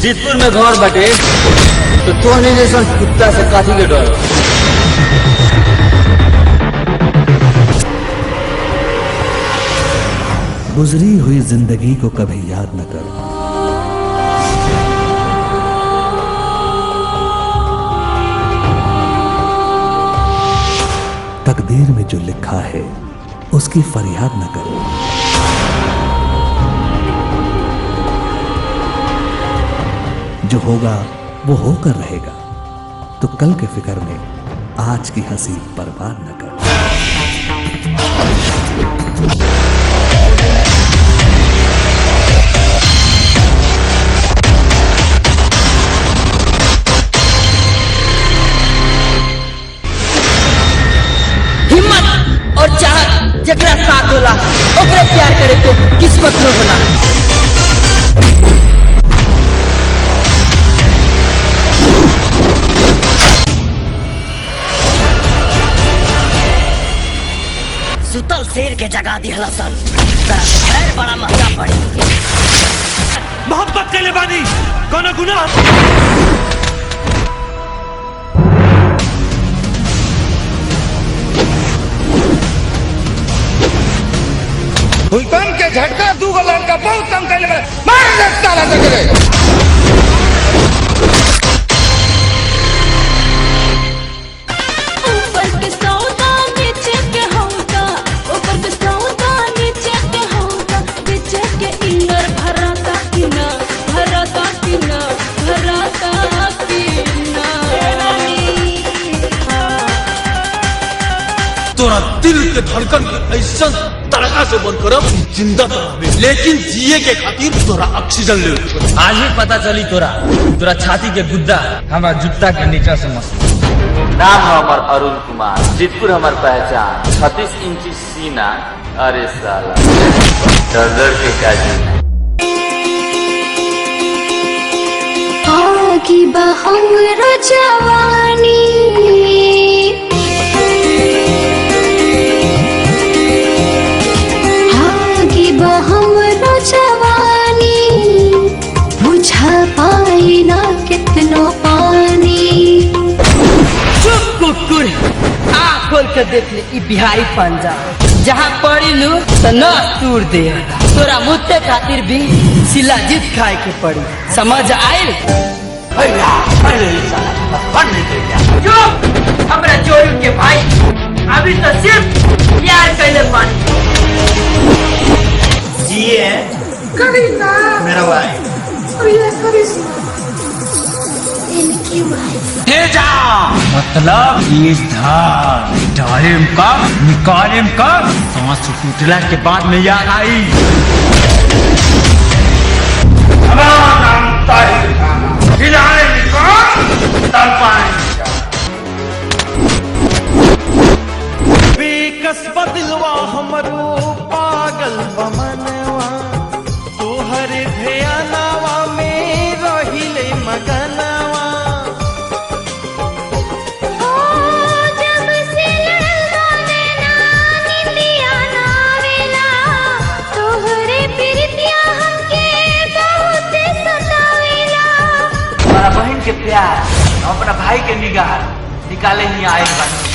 जीतपुर में घर बटे तो तोहनी जैसा कुत्ता से काठी के डर। गुजरी हुई जिंदगी को कभी याद न कर। तकदीर में जो लिखा है उसकी फरियाद न कर। जो होगा वो होकर रहेगा, तो कल के फिक्र में आज की हंसी बर्बाद न कर। हिम्मत और चाहत जकरा साथ होला ओकरे प्यार करे तो किस्मत न होला। सुतल शेर के जगा दिहला सन खैर बड़ा महंगा पड़ी। मोहब्बत के बानी कोनो गुनाह भूकंप के झटका दूगो लड़का बहुत कम कर ले मार दे साला जगरे। ऊपर के सौदा नीचे के होगा, ऊपर के सौदा नीचे के होगा, नीचे के इनर भराता कि ना, भराता कि ना, भराता कि ना। तोरा दिल के धड़कन के ऐसा तड़का से बंद करब जिंदा रहबे, लेकिन जिए के खातिर तोरा ऑक्सीजन ले। आज ही पता चली तोरा छाती के गुद्दा हमारा जूता के नीचे से मस्त। नाम है हमार अरुण कुमार, जीतपुर हमार पहचान, 36 इंची सीना। अरे साला डर के काजी आगी बहंग जवानी जवानी बुझा पाई ना कितनो पानी। चुप कुकुर, आँख खोल कर देख ले ई बिहारी पंजा जहाँ पड़ी लू तो न तूर दे। तोरा मुद्दे खातिर भी सिला जीत खाए के पड़ी, समझ आयल? हमरा चोरी के भाई अभी तो सिर्फ प्यार कैले पानी। जिए कविता मेरा भाई जा मतलब इस धारेम का निकालेम का सांस टूटला के बाद में याद आई। हमारा नाम ताहिर खाना हिलाने निकाल तल पाएंगे। बेकस बदलवा हमरो पागल बमनवा, तोहर ध्यानवा में रहिले मगनवा। जब से लड़ने ना निंदिया ना वेला, तोहरे प्रीतिया हमके बहुत सतावेला। हमारा बहन के प्यार अपना भाई के निगाह निकाले ही आए बानी।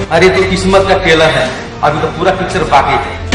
अरे तो किस्मत का खेला है, अभी तो पूरा पिक्चर बाकी है।